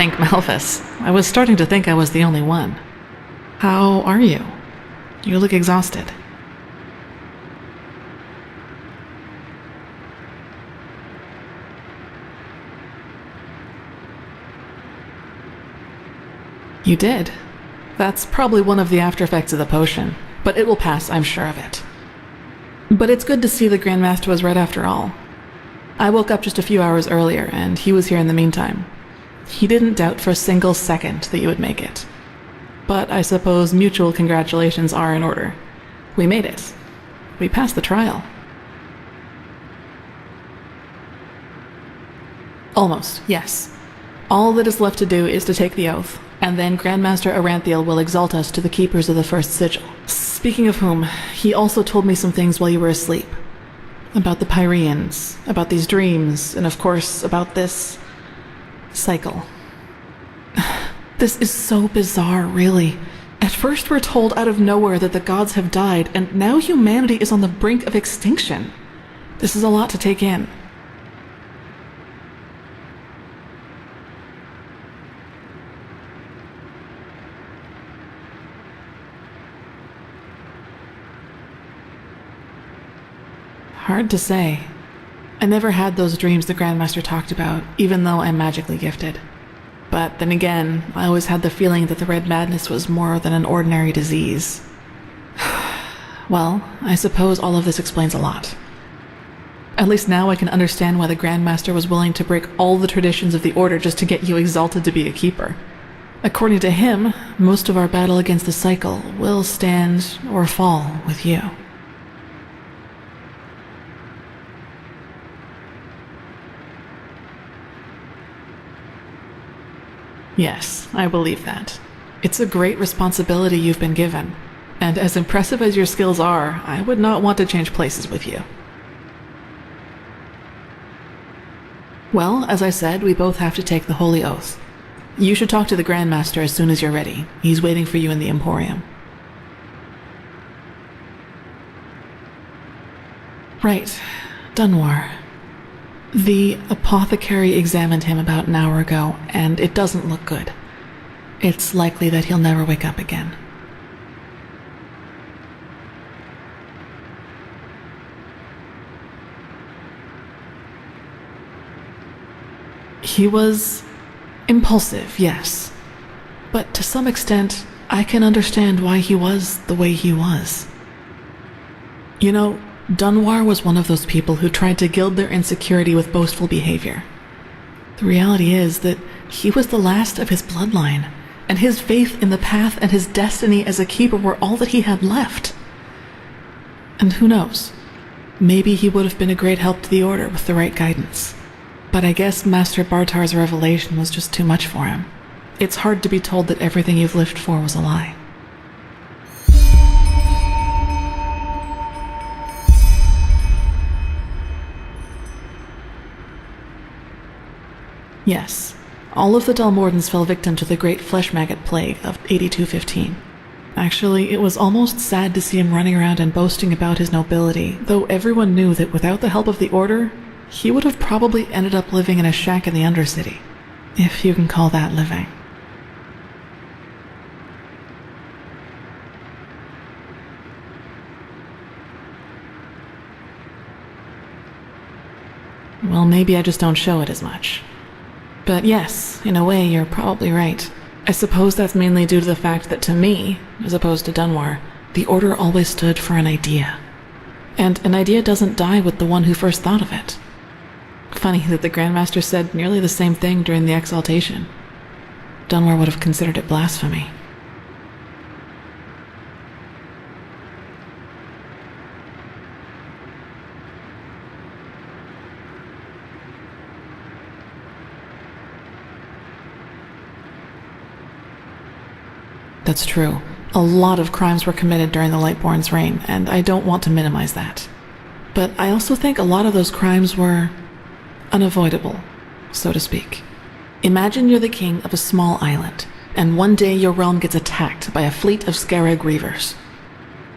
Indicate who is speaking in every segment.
Speaker 1: Thank Malphus. I was starting to think I was the only one. How are you? You look exhausted. You did. That's probably one of the after effects of the potion, but it will pass, I'm sure of it. But it's good to see the Grandmaster was right after all. I woke up just a few hours earlier, and he was here in the meantime. He didn't doubt for a single second that you would make it. But I suppose mutual congratulations are in order. We made it. We passed the trial. Almost, yes. All that is left to do is to take the oath, and then Grandmaster Aranthiel will exalt us to the keepers of the first sigil. Speaking of whom, he also told me some things while you were asleep. About the Pyreans, about these dreams, and of course about this cycle. This is so bizarre, really. At first we're told out of nowhere that the gods have died, and now humanity is on the brink of extinction. This is a lot to take in. Hard to say. I never had those dreams the Grandmaster talked about, even though I'm magically gifted. But then again, I always had the feeling that the Red Madness was more than an ordinary disease. Well, I suppose all of this explains a lot. At least now I can understand why the Grandmaster was willing to break all the traditions of the Order just to get you exalted to be a keeper. According to him, most of our battle against the cycle will stand or fall with you. Yes, I believe that. It's a great responsibility you've been given, and as impressive as your skills are, I would not want to change places with you. Well, as I said, we both have to take the Holy Oath. You should talk to the Grandmaster as soon as you're ready. He's waiting for you in the Emporium. Right, Dunwar. The apothecary examined him about an hour ago, and it doesn't look good. It's likely that he'll never wake up again. He was impulsive, yes. But to some extent, I can understand why he was the way he was. You know, Dunwar was one of those people who tried to gild their insecurity with boastful behavior. The reality is that he was the last of his bloodline, and his faith in the path and his destiny as a keeper were all that he had left. And who knows, maybe he would have been a great help to the Order with the right guidance. But I guess Master Bartar's revelation was just too much for him. It's hard to be told that everything you've lived for was a lie. Yes, all of the Dalmordans fell victim to the great flesh maggot plague of 8215. Actually, it was almost sad to see him running around and boasting about his nobility, though everyone knew that without the help of the Order, he would have probably ended up living in a shack in the Undercity, if you can call that living. Well, maybe I just don't show it as much. But yes, in a way, you're probably right. I suppose that's mainly due to the fact that to me, as opposed to Dunwar, the Order always stood for an idea. And an idea doesn't die with the one who first thought of it. Funny that the Grandmaster said nearly the same thing during the exaltation. Dunwar would have considered it blasphemy. That's true. A lot of crimes were committed during the Lightborn's reign, and I don't want to minimize that. But I also think a lot of those crimes were unavoidable, so to speak. Imagine you're the king of a small island, and one day your realm gets attacked by a fleet of Scarab Reavers.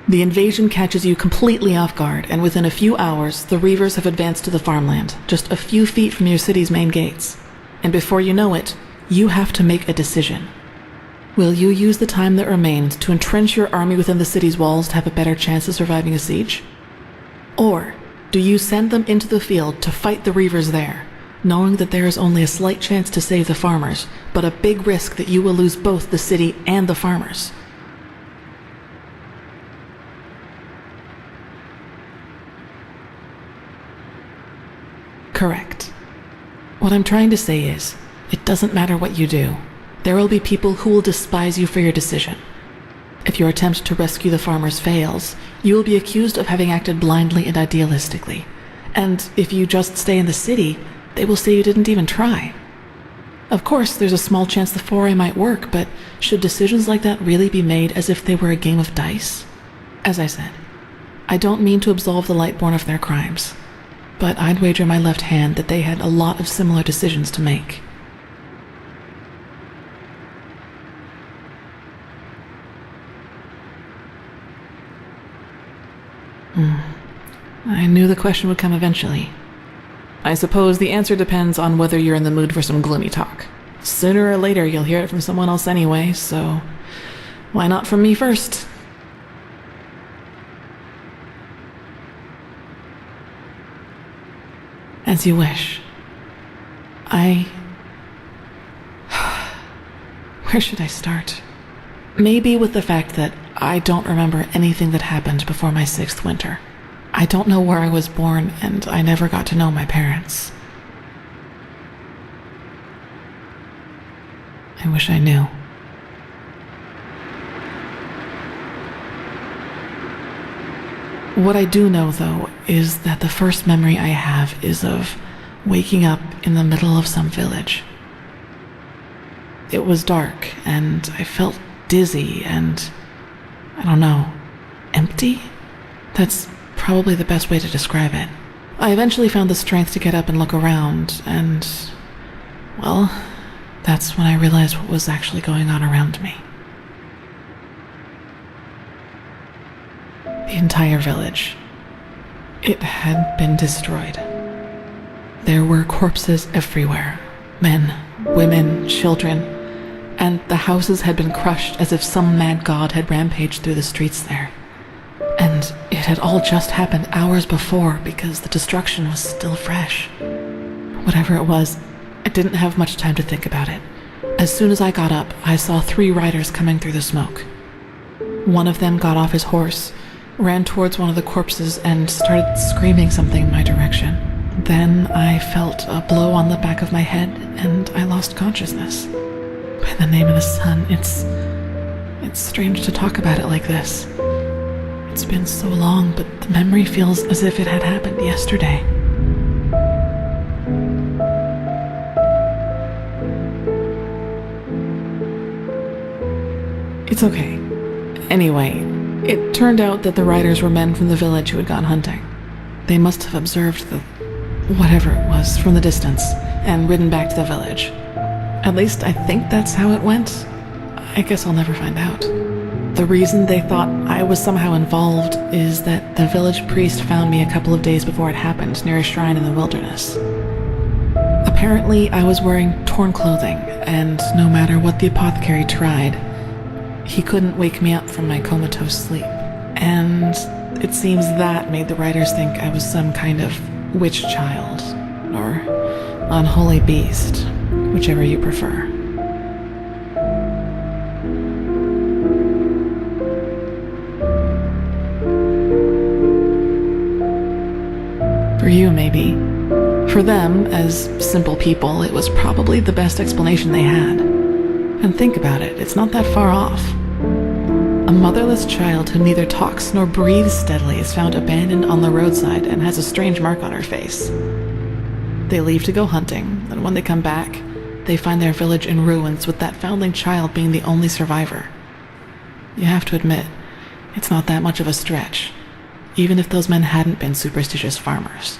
Speaker 1: The invasion catches you completely off guard, and within a few hours, the Reavers have advanced to the farmland, just a few feet from your city's main gates. And before you know it, you have to make a decision. Will you use the time that remains to entrench your army within the city's walls to have a better chance of surviving a siege? Or do you send them into the field to fight the Reavers there, knowing that there is only a slight chance to save the farmers, but a big risk that you will lose both the city and the farmers? Correct. What I'm trying to say is, it doesn't matter what you do. There will be people who will despise you for your decision. If your attempt to rescue the farmers fails, you will be accused of having acted blindly and idealistically. And if you just stay in the city, they will say you didn't even try. Of course, there's a small chance the foray might work, but should decisions like that really be made as if they were a game of dice? As I said, I don't mean to absolve the Lightborn of their crimes, but I'd wager my left hand that they had a lot of similar decisions to make. I knew the question would come eventually. I suppose the answer depends on whether you're in the mood for some gloomy talk. Sooner or later you'll hear it from someone else anyway, so why not from me first? As you wish. Where should I start? Maybe with the fact that I don't remember anything that happened before my 6th winter. I don't know where I was born, and I never got to know my parents. I wish I knew. What I do know, though, is that the first memory I have is of waking up in the middle of some village. It was dark, and I felt dizzy and, I don't know, empty? That's probably the best way to describe it. I eventually found the strength to get up and look around, and, well, that's when I realized what was actually going on around me. The entire village. It had been destroyed. There were corpses everywhere. Men, women, children, and the houses had been crushed as if some mad god had rampaged through the streets there. And it had all just happened hours before because the destruction was still fresh. Whatever it was, I didn't have much time to think about it. As soon as I got up, I saw 3 riders coming through the smoke. One of them got off his horse, ran towards one of the corpses, and started screaming something in my direction. Then I felt a blow on the back of my head, and I lost consciousness. By the name of the sun, it's strange to talk about it like this. It's been so long, but the memory feels as if it had happened yesterday. It's okay. Anyway, it turned out that the riders were men from the village who had gone hunting. They must have observed whatever it was from the distance and ridden back to the village. At least I think that's how it went. I guess I'll never find out. The reason they thought I was somehow involved is that the village priest found me a couple of days before it happened near a shrine in the wilderness. Apparently, I was wearing torn clothing, and no matter what the apothecary tried, he couldn't wake me up from my comatose sleep. And it seems that made the writers think I was some kind of witch child, or unholy beast, whichever you prefer. For you, maybe. For them, as simple people, it was probably the best explanation they had. And think about it, it's not that far off. A motherless child who neither talks nor breathes steadily is found abandoned on the roadside and has a strange mark on her face. They leave to go hunting, and when they come back, they find their village in ruins with that foundling child being the only survivor. You have to admit, it's not that much of a stretch, even if those men hadn't been superstitious farmers.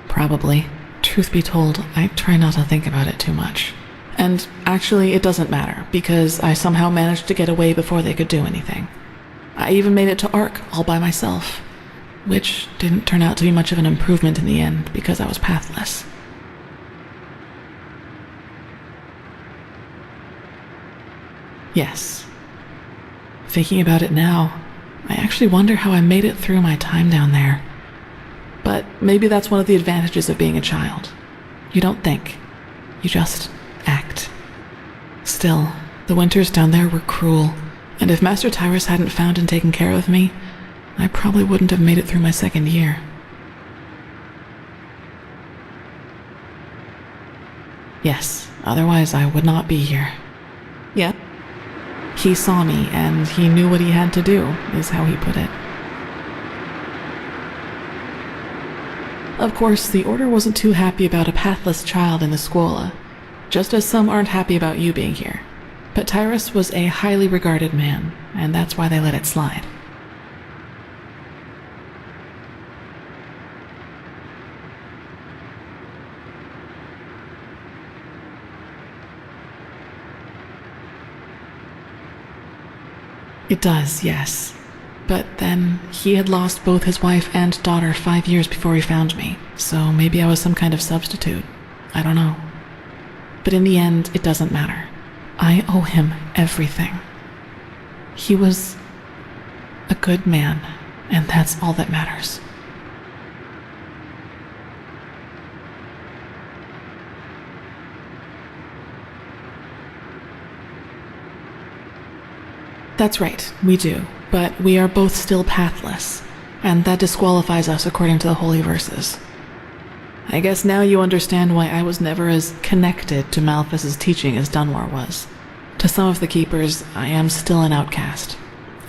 Speaker 1: Probably. Truth be told, I try not to think about it too much. And actually, it doesn't matter, because I somehow managed to get away before they could do anything. I even made it to Ark all by myself. which didn't turn out to be much of an improvement in the end because I was pathless. Yes. Thinking about it now, I actually wonder how I made it through my time down there. But maybe that's one of the advantages of being a child. You don't think. You just act. Still, the winters down there were cruel, and if Master Tyrus hadn't found and taken care of me, I probably wouldn't have made it through my second year. Yes, otherwise I would not be here. Yeah. He saw me, and he knew what he had to do, is how he put it. Of course, the Order wasn't too happy about a pathless child in the Scuola, just as some aren't happy about you being here. But Tyrus was a highly regarded man, and that's why they let it slide. It does, yes. But then, he had lost both his wife and daughter 5 years before he found me, so maybe I was some kind of substitute. I don't know. But in the end, it doesn't matter. I owe him everything. He was a good man, and that's all that matters. That's right, we do, but we are both still pathless, and that disqualifies us according to the holy verses. I guess now you understand why I was never as connected to Malthus's teaching as Dunmore was. To some of the Keepers, I am still an outcast,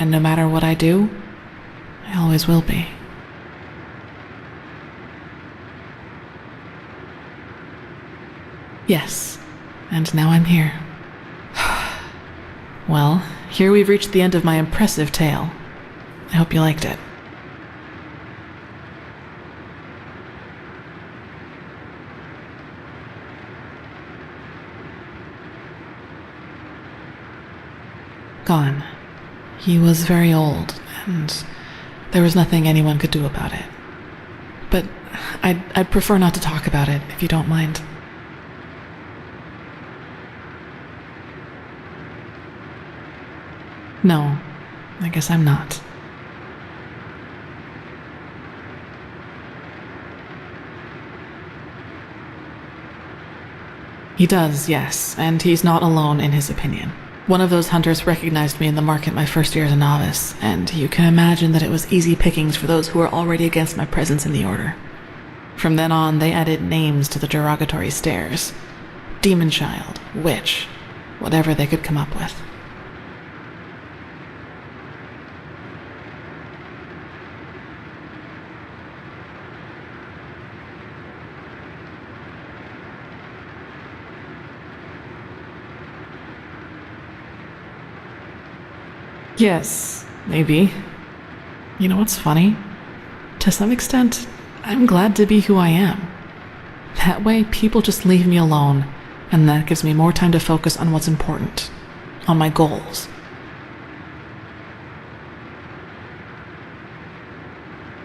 Speaker 1: and no matter what I do, I always will be. Yes, and now I'm here. Well, here we've reached the end of my impressive tale. I hope you liked it. Gone. He was very old, and there was nothing anyone could do about it. But I'd prefer not to talk about it, if you don't mind. No, I guess I'm not. He does, yes, and he's not alone in his opinion. One of those hunters recognized me in the market my first year as a novice, and you can imagine that it was easy pickings for those who were already against my presence in the Order. From then on, they added names to the derogatory stares. Demon Child, Witch, whatever they could come up with. Yes, maybe. You know what's funny? To some extent, I'm glad to be who I am. That way, people just leave me alone, and that gives me more time to focus on what's important, on my goals.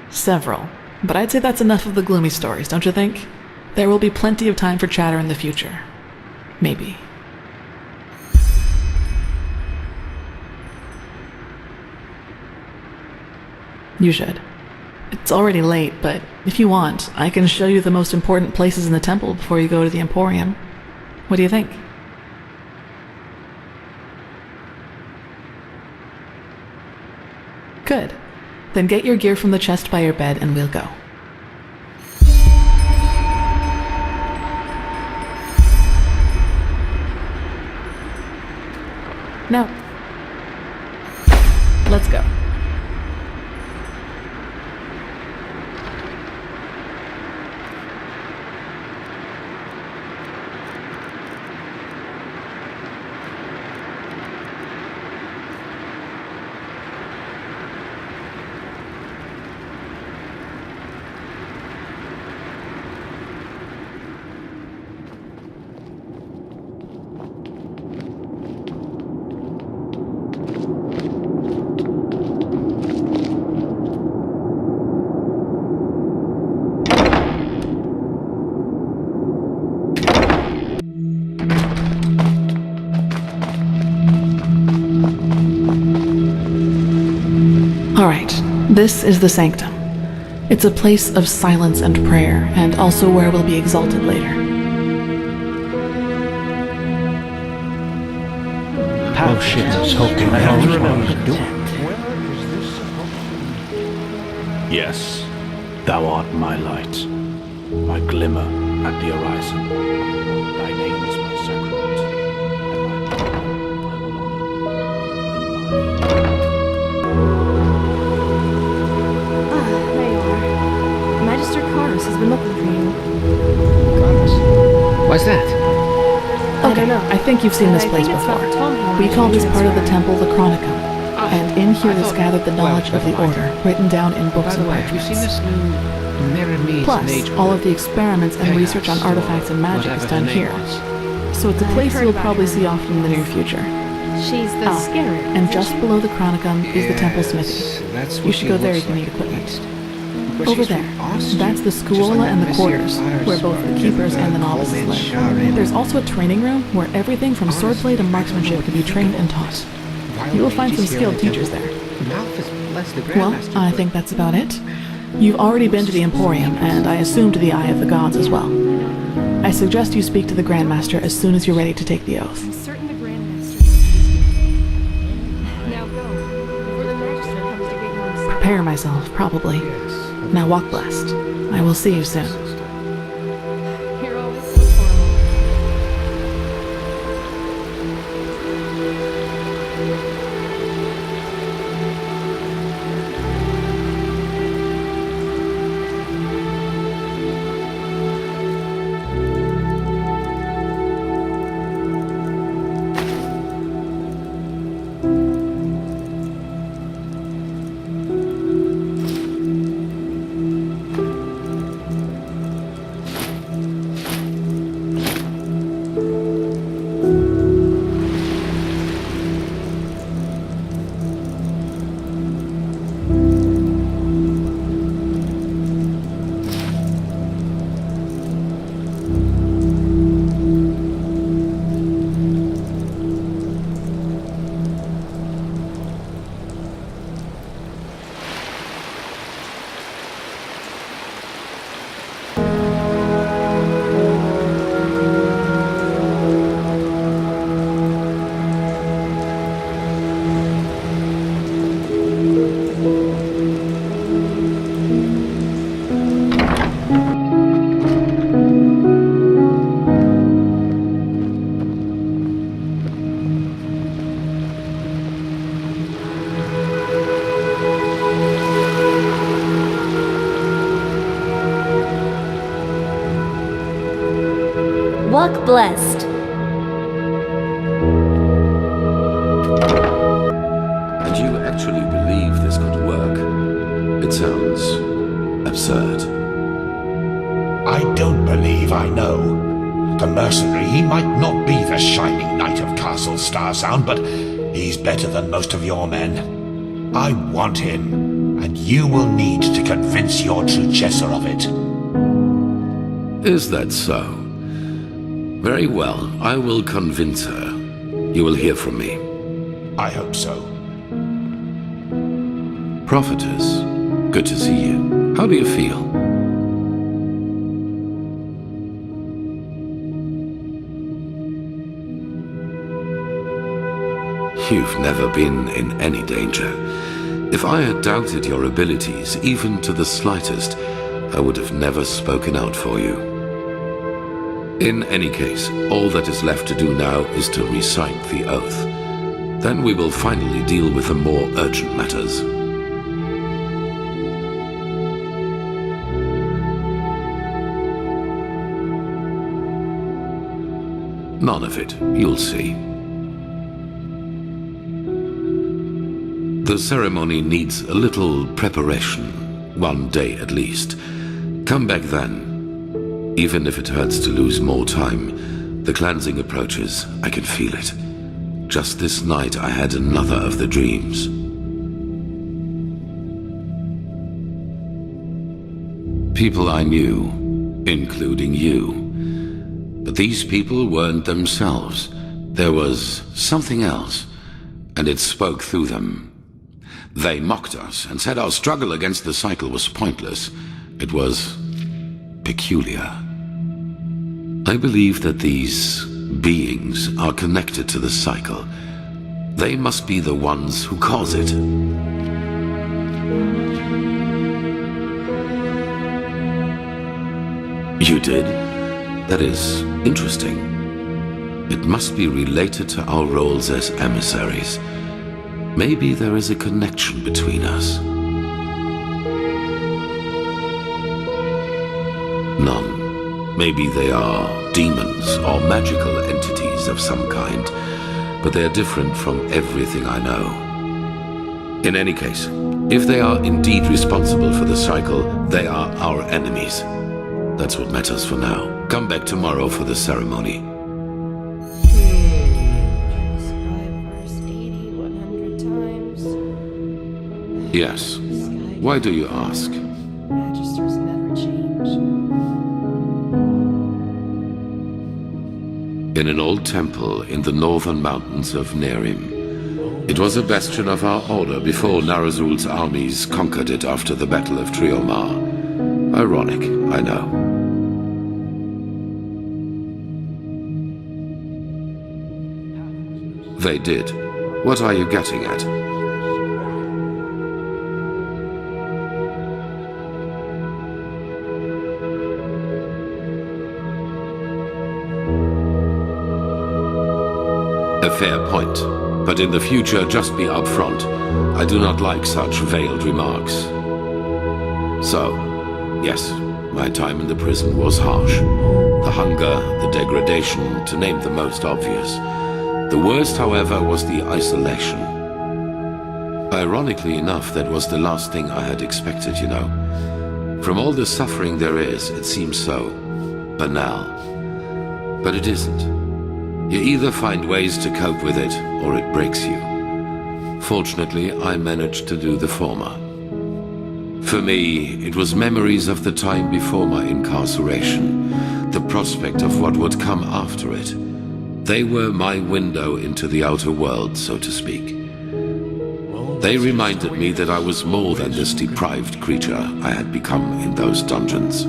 Speaker 1: Several, but I'd say that's enough of the gloomy stories, don't you think? There will be plenty of time for chatter in the future. Maybe. You should. It's already late, but if you want, I can show you the most important places in the temple before you go to the Emporium. What do you think? Good. Then get your gear from the chest by your bed and we'll go. Now, let's go. Alright, this is the sanctum. It's a place of silence and prayer, and also where we'll be exalted later.
Speaker 2: Oh shit, I was hoping I don't remember to do it. Yes, thou art my light, my glimmer at the horizon. Thy name is my sacrament, and my power I will honor in
Speaker 3: There you are. Magister Karus has been looking for you.
Speaker 4: Why's that?
Speaker 3: I don't know.
Speaker 1: I think you've seen this place before. We call this part of the temple the Chronicum, and in here is gathered the knowledge of the Order, written down in books and
Speaker 4: Have you seen this
Speaker 1: parchments.
Speaker 4: new Meremes
Speaker 1: Plus,
Speaker 4: mage
Speaker 1: all of the experiments and research on artifacts and magic is done here. So it's a place you'll probably see often in the near future.
Speaker 3: She's the scarab.
Speaker 1: And just below the Chronicum is the temple smithy.
Speaker 4: That's
Speaker 1: You should go there if you need equipment. Over there, that's the Scuola and the quarters, where both the keepers and the novices live. There's also a training room where everything from swordplay to marksmanship can be trained and taught. You will find some skilled teachers there. Well, I think that's about it. You've already been to the Emporium, and I assume to the Eye of the Gods as well. I suggest you speak to the Grandmaster as soon as you're ready to take the oath.
Speaker 3: I'm certain the Grandmaster knows what he's doing. Now go, before the Magister comes to get you on.
Speaker 1: Prepare myself, probably. Now walk blessed. I will see you soon.
Speaker 3: You're always so formal.
Speaker 5: Walk blessed.
Speaker 6: And you actually believe this could work? It sounds absurd.
Speaker 7: I don't believe I know. The mercenary, he might not be the shining knight of Castle Starsound, but he's better than most of your men. I want him, and you will need to convince your Truchessa of it.
Speaker 6: Is that so? Very well, I will convince her. You will hear from me.
Speaker 7: I hope so.
Speaker 6: Prophetess, good to see you. How do you feel? You've never been in any danger. If I had doubted your abilities, even to the slightest, I would have never spoken out for you. In any case, all that is left to do now is to recite the oath. Then we will finally deal with the more urgent matters. None of it, you'll see. The ceremony needs a little preparation, 1 day at least. Come back then. Even if it hurts to lose more time, the cleansing approaches, I can feel it. Just this night I had another of the dreams. People I knew, including you. But these people weren't themselves. There was something else, and it spoke through them. They mocked us and said our struggle against the cycle was pointless. It was peculiar. I believe that these beings are connected to the cycle. They must be the ones who cause it. You did? That is interesting. It must be related to our roles as emissaries. Maybe there is a connection between us. None. Maybe they are demons or magical entities of some kind, but they are different from everything I know. In any case, if they are indeed responsible for the cycle, they are our enemies. That's what matters for now. Come back tomorrow for the ceremony.
Speaker 3: Describe verse 80 100 times.
Speaker 6: Yes. Why do you ask?
Speaker 3: Magisters never change.
Speaker 6: In an old temple in the northern mountains of Nerim. It was a bastion of our order before Narazul's armies conquered it after the Battle of Triomar. Ironic, I know. They did. What are you getting at? A fair point. But in the future, just be upfront. I do not like such veiled remarks. So, yes, my time in the prison was harsh. The hunger, the degradation, to name the most obvious. The worst, however, was the isolation. Ironically enough, that was the last thing I had expected, you know. From all the suffering there is, it seems so banal. But it isn't. You either find ways to cope with it, or it breaks you. Fortunately, I managed to do the former. For me, it was memories of the time before my incarceration, the prospect of what would come after it. They were my window into the outer world, so to speak. They reminded me that I was more than this deprived creature I had become in those dungeons.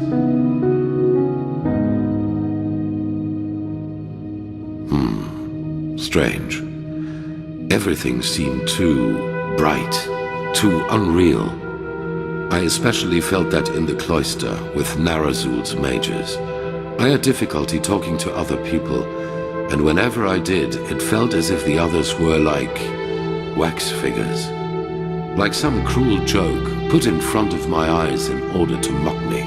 Speaker 6: Strange. Everything seemed too bright, too unreal. I especially felt that in the cloister with Narazul's mages. I had difficulty talking to other people, and whenever I did, it felt as if the others were like wax figures. Like some cruel joke put in front of my eyes in order to mock me.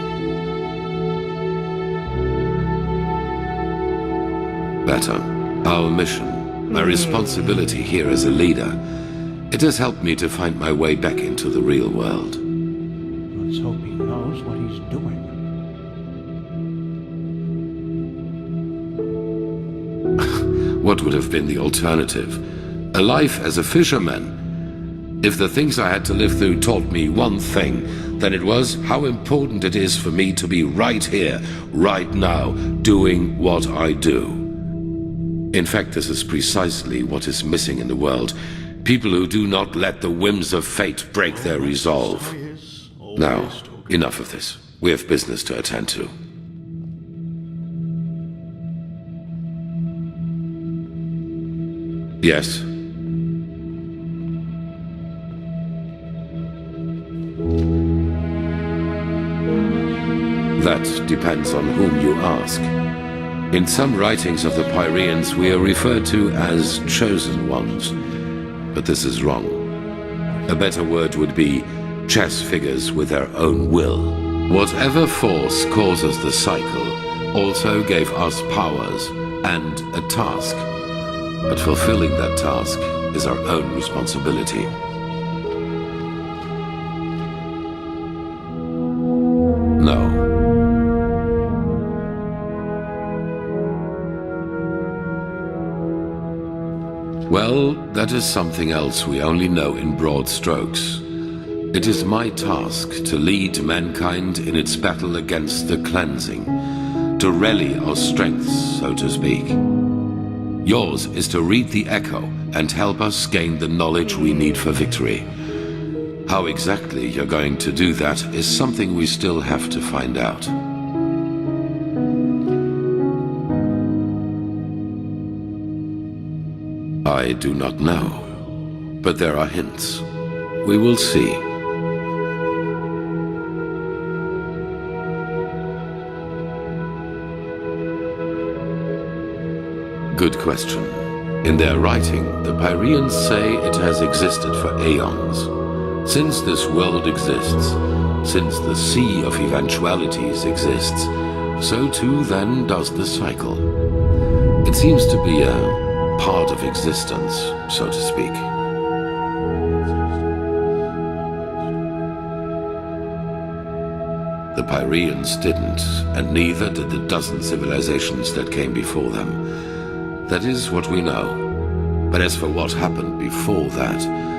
Speaker 6: Better. Our mission. My responsibility here as a leader. It has helped me to find my way back into the real world.
Speaker 4: Let's hope he knows what he's doing.
Speaker 6: What would have been the alternative? A life as a fisherman? If the things I had to live through taught me one thing, then it was how important it is for me to be right here, right now, doing what I do. In fact, this is precisely what is missing in the world. People who do not let the whims of fate break their resolve. Now, enough of this. We have business to attend to. Yes. That depends on whom you ask. In some writings of the Pyreans, we are referred to as chosen ones. But this is wrong. A better word would be chess figures with their own will. Whatever force causes the cycle also gave us powers and a task. But fulfilling that task is our own responsibility. No. Well, that is something else we only know in broad strokes. It is my task to lead mankind in its battle against the cleansing, to rally our strengths, so to speak. Yours is to read the echo and help us gain the knowledge we need for victory. How exactly you're going to do that is something we still have to find out. I do not know, but there are hints. We will see. Good question. In their writing, the Pyreans say it has existed for aeons. Since this world exists, since the sea of eventualities exists, so too then does the cycle. It seems to be a part of existence, so to speak. The Pyreans didn't, and neither did the dozen civilizations that came before them. That is what we know. But as for what happened before that,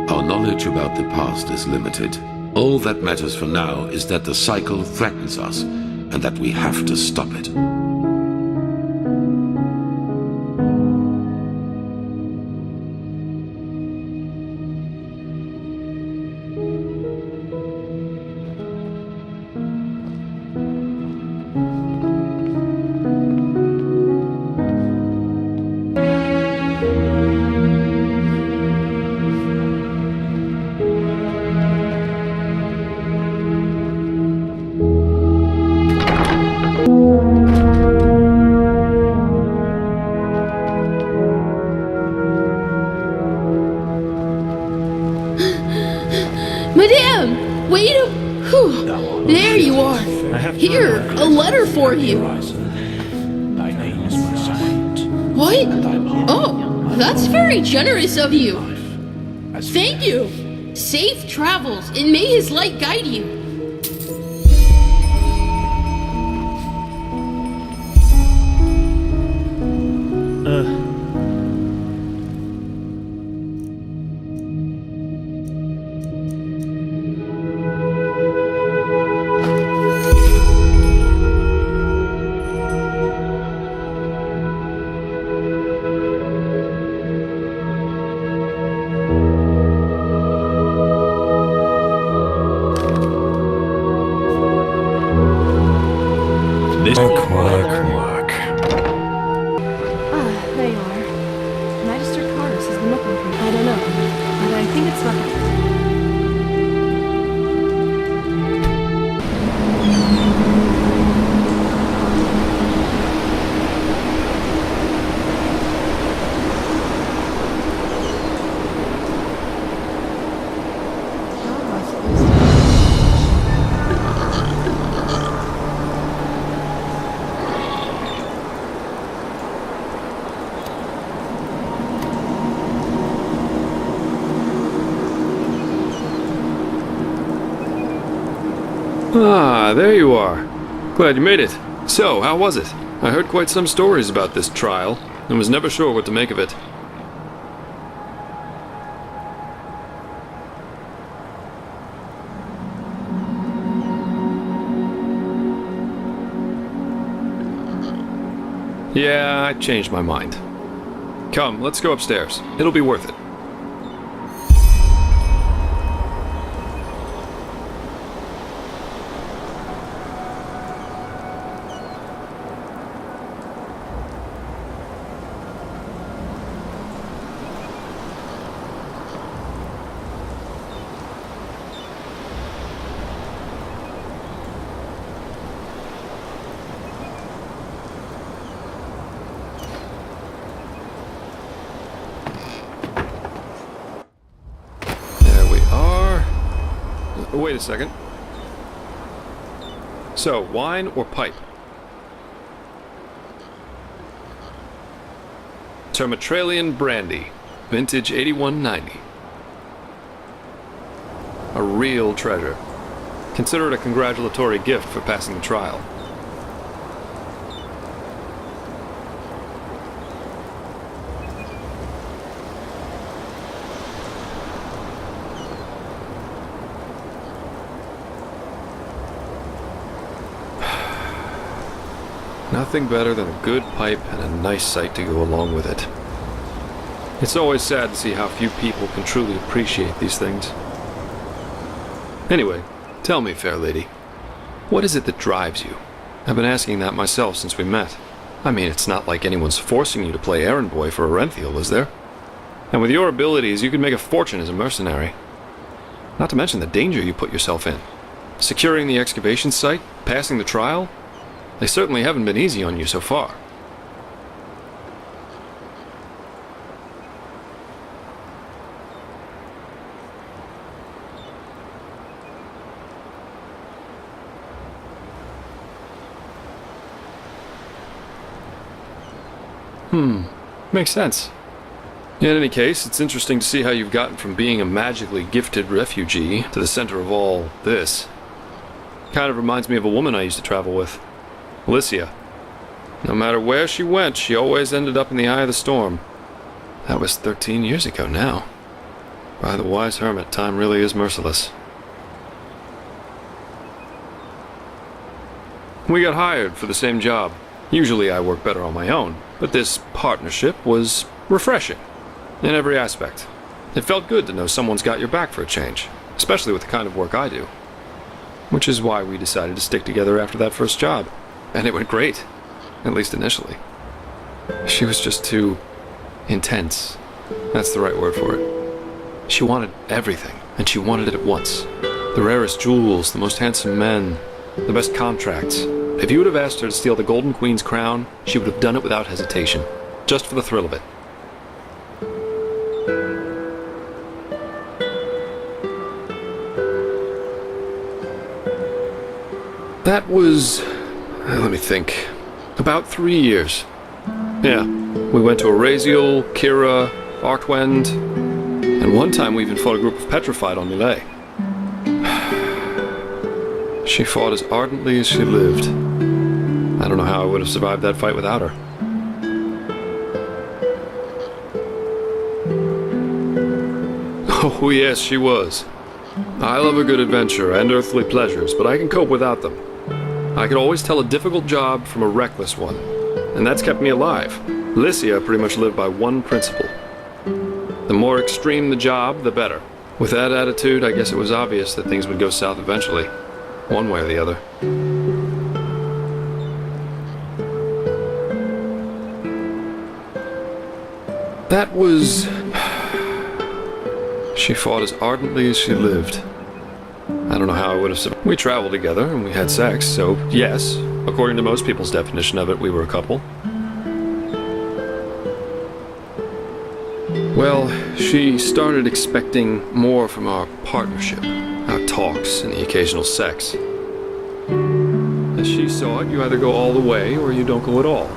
Speaker 6: our knowledge about the past is limited. All that matters for now is that the cycle threatens us, and that we have to stop it.
Speaker 3: Madame! Wait a... Whew. There you are. Here, a letter for you.
Speaker 2: Thy name is my sacrament.
Speaker 3: What?
Speaker 2: And thy law.
Speaker 3: Oh, that's very generous of you.
Speaker 2: As
Speaker 3: Thank you. Safe travels, and may his light guide you.
Speaker 5: There you are. Magister Carus has been looking for you. I don't know, but I think it's not.
Speaker 8: Ah, there you are. Glad you made it. So, how was it? I heard quite some stories about this trial, and was never sure what to make of it. Yeah, I changed my mind. Come, let's go upstairs. It'll be worth it. Wait a second. So, wine or pipe? Termatralian Brandy, vintage 8190. A real treasure. Consider it a congratulatory gift for passing the trial. Nothing better than a good pipe and a nice sight to go along with it. It's always sad to see how few people can truly appreciate these things. Anyway, tell me, fair lady, what is it that drives you? I've been asking that myself since we met. I mean, it's not like anyone's forcing you to play errand boy for Orenthiel, is there? And with your abilities, you could make a fortune as a mercenary. Not to mention the danger you put yourself in. Securing the excavation site, passing the trial, they certainly haven't been easy on you so far. Makes sense. In any case, it's interesting to see how you've gotten from being a magically gifted refugee to the center of all this. Kind of reminds me of a woman I used to travel with, Alicia. No matter where she went, she always ended up in the eye of the storm. That was 13 years ago now. By the wise hermit, time really is merciless. We got hired for the same job. Usually I work better on my own, but this partnership was refreshing in every aspect. It felt good to know someone's got your back for a change, especially with the kind of work I do. Which is why we decided to stick together after that first job. And it went great, at least initially. She was just too intense. That's the right word for it. She wanted everything, and she wanted it at once. The rarest jewels, the most handsome men, the best contracts. If you would have asked her to steal the Golden Queen's crown, she would have done it without hesitation, just for the thrill of it. That was, let me think, about 3 years. Yeah, we went to Eraziel, Kira, Arkwend, and one time we even fought a group of Petrified on Millet. She fought as ardently as she lived. I don't know how I would have survived that fight without her. Oh yes, she was. I love a good adventure and earthly pleasures, but I can cope without them. I could always tell a difficult job from a reckless one, and that's kept me alive. Alicia pretty much lived by one principle. The more extreme the job, the better. With that attitude, I guess it was obvious that things would go south eventually, one way or the other. That was... She fought as ardently as she lived. I don't know how I would have survived. We traveled together and we had sex, so yes, according to most people's definition of it, we were a couple. Well, she started expecting more from our partnership, our talks, and the occasional sex. As she saw it, you either go all the way or you don't go at all.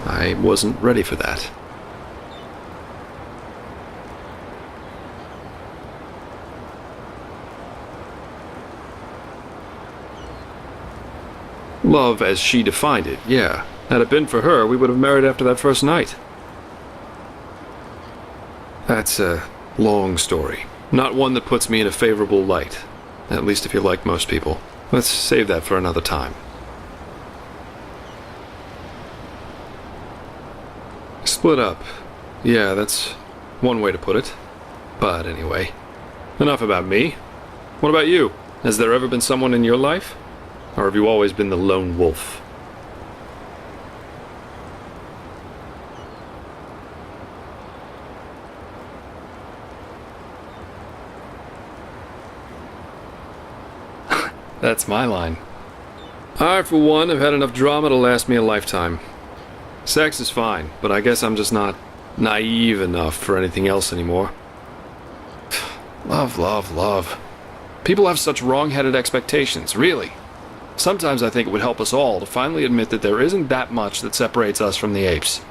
Speaker 8: I wasn't ready for that. Love as she defined it, yeah. Had it been for her, we would have married after that first night. That's a long story. Not one that puts me in a favorable light. At least if you're like most people. Let's save that for another time. Split up. Yeah, that's one way to put it. But anyway, enough about me. What about you? Has there ever been someone in your life? Or have you always been the lone wolf? That's my line. I, for one, have had enough drama to last me a lifetime. Sex is fine, but I guess I'm just not naive enough for anything else anymore. Love, love, love. People have such wrong-headed expectations, really. Sometimes I think it would help us all to finally admit that there isn't that much that separates us from the apes.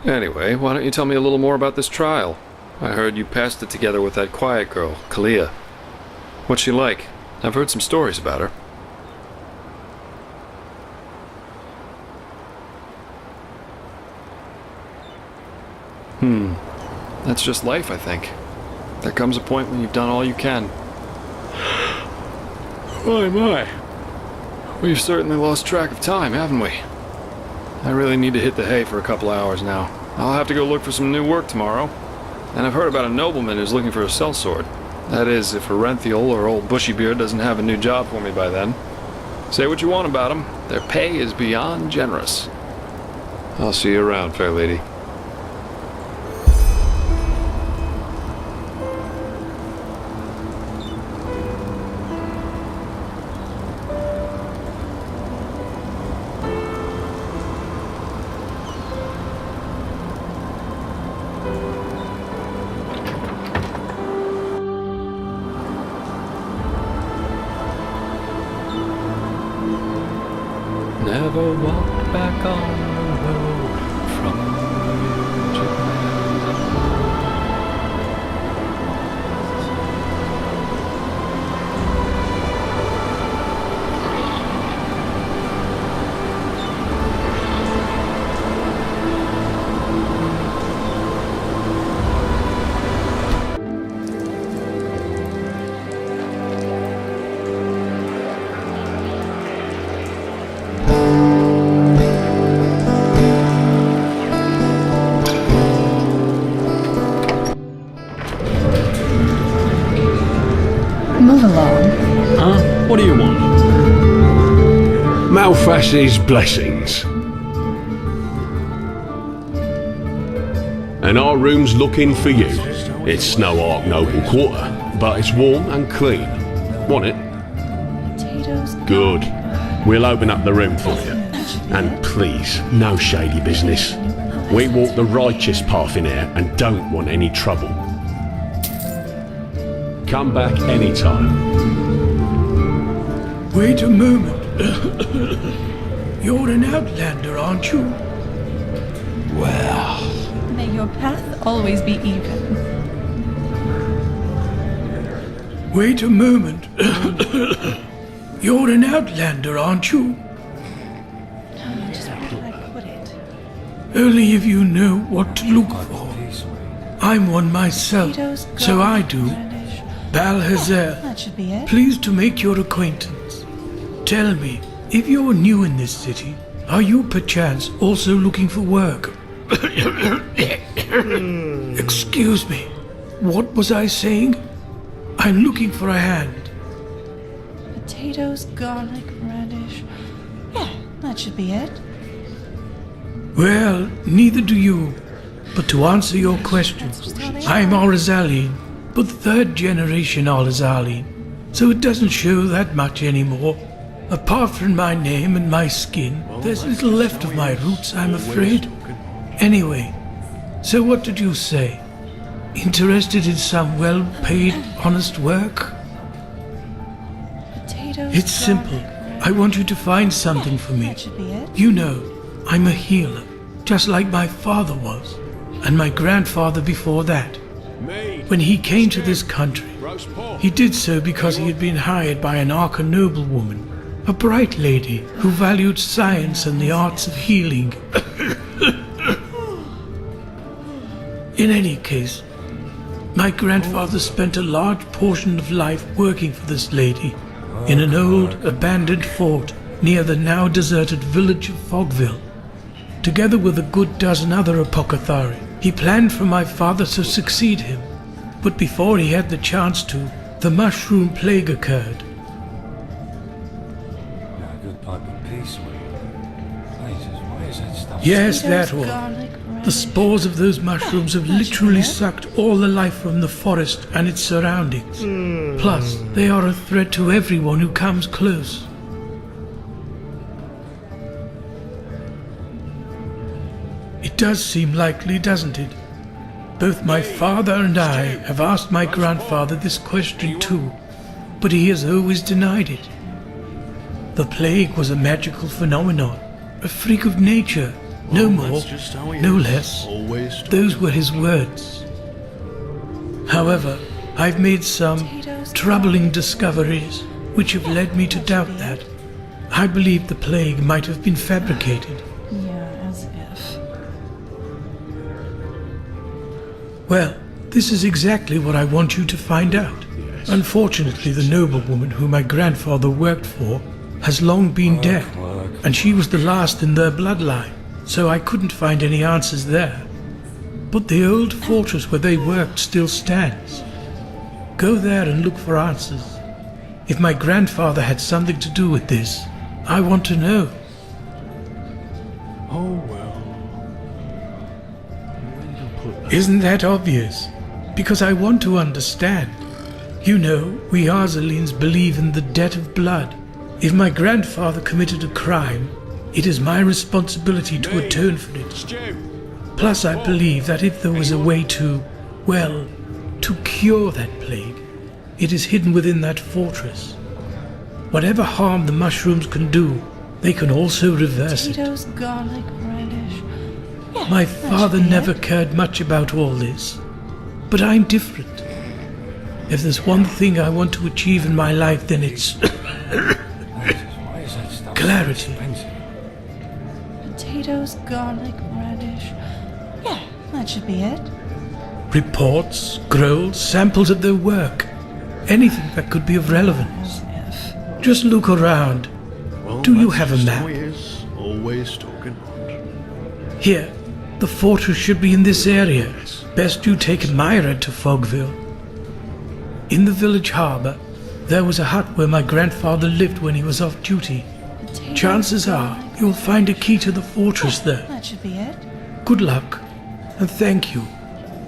Speaker 8: Anyway, why don't you tell me a little more about this trial? I heard you passed it together with that quiet girl, Kalia. What's she like? I've heard some stories about her. That's just life, I think. There comes a point when you've done all you can. My. We've certainly lost track of time, haven't we? I really need to hit the hay for a couple hours now. I'll have to go look for some new work tomorrow. And I've heard about a nobleman who's looking for a sellsword. That is, if Arenthiel or old Bushybeard doesn't have a new job for me by then. Say what you want about them, their pay is beyond generous. I'll see you around, fair lady.
Speaker 2: Never walk back on the road from the edge of
Speaker 3: Move along.
Speaker 2: Huh? What do you want?
Speaker 9: Malfash's blessings. And our room's looking for you. It's Snow Ark Noble Quarter, but it's warm and clean. Want it?
Speaker 3: Potatoes.
Speaker 9: Good. We'll open up the room for you. And please, no shady business. We walk the righteous path in here and don't want any trouble. Come back anytime.
Speaker 10: Wait a moment. You're an outlander, aren't you?
Speaker 9: Well,
Speaker 3: May your path always be even.
Speaker 10: Wait a moment. You're an outlander, aren't you?
Speaker 3: Just where did I put it?
Speaker 10: Only if you know what to look for. I'm one myself, so I do. Balhazer,
Speaker 3: That should be it.
Speaker 10: pleased to make your acquaintance. Tell me, if you're new in this city, are you perchance also looking for work? Excuse me, what was I saying? I'm looking for a hand.
Speaker 3: Potatoes, garlic, radish. Yeah, that should be it.
Speaker 10: Well, neither do you. But to answer your question, I'm Arizaline, but third generation Arizaline, so it doesn't show that much anymore. Apart from my name and my skin, there's little left of my roots, I'm afraid. Anyway, so what did you say? Interested in some well-paid, honest work?
Speaker 3: Potatoes.
Speaker 10: It's simple. I want you to find something for me.
Speaker 3: That should be it.
Speaker 10: You know, I'm a healer, just like my father was, and my grandfather before that. When he came to this country, he did so because he had been hired by an Arca noblewoman, a bright lady who valued science and the arts of healing. In any case, my grandfather spent a large portion of life working for this lady in an old, abandoned fort near the now deserted village of Fogville. Together with a good dozen other apothecary, he planned for my father to succeed him. But before he had the chance to, the mushroom plague occurred. Yes, that
Speaker 3: Potatoes,
Speaker 10: one.
Speaker 3: garlic,
Speaker 10: The
Speaker 3: radish.
Speaker 10: spores of those mushrooms have literally sucked all the life from the forest and its surroundings. Plus, they are a threat to everyone who comes close. It does seem likely, doesn't it? Both my father and I have asked my grandfather this question too, but he has always denied it. The plague was a magical phenomenon, a freak of nature, no more, no less. Those were his words. However, I've made some troubling discoveries which have led me to doubt that. I believe the plague might have been fabricated.
Speaker 3: Yeah, as if.
Speaker 10: Well, this is exactly what I want you to find out. Unfortunately, the noblewoman who my grandfather worked for has long been dead, and she was the last in their bloodline, so I couldn't find any answers there. But the old fortress where they worked still stands. Go there and look for answers. If my grandfather had something to do with this, I want to know.
Speaker 9: Oh, well.
Speaker 10: Isn't that obvious? Because I want to understand. You know, we Arzelines believe in the debt of blood. If my grandfather committed a crime, it is my responsibility to atone for it. Plus, I believe that if there was a way to, well, to cure that plague, it is hidden within that fortress. Whatever harm the mushrooms can do, they can also reverse it.
Speaker 3: Potatoes, garlic, radish. Yeah,
Speaker 10: My
Speaker 3: that
Speaker 10: father
Speaker 3: should be
Speaker 10: never
Speaker 3: it.
Speaker 10: cared much about all this, but I'm different. If there's one thing I want to achieve in my life, then it's clarity.
Speaker 3: Potatoes, garlic, radish. Yeah, that should be it.
Speaker 10: Reports, scrolls, samples of their work. Anything that could be of relevance. Just look around. Do you have a map?
Speaker 9: Always talking.
Speaker 10: Here, the fortress should be in this area. Best you take Myra to Fogville. In the village harbour, there was a hut where my grandfather lived when he was off duty.
Speaker 3: Potatoes,
Speaker 10: Chances are
Speaker 3: garlic.
Speaker 10: you'll find a key to the fortress there.
Speaker 3: That should be it.
Speaker 10: Good luck, and thank you.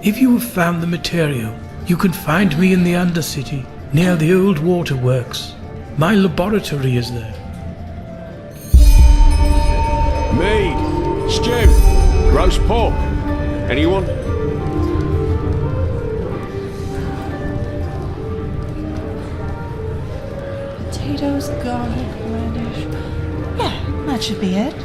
Speaker 10: If you have found the material, you can find me in the Undercity, near the old waterworks. My laboratory is there.
Speaker 9: Mead, stew, roast pork. Anyone?
Speaker 3: Potatoes, garlic, radish. Yeah, that should be it.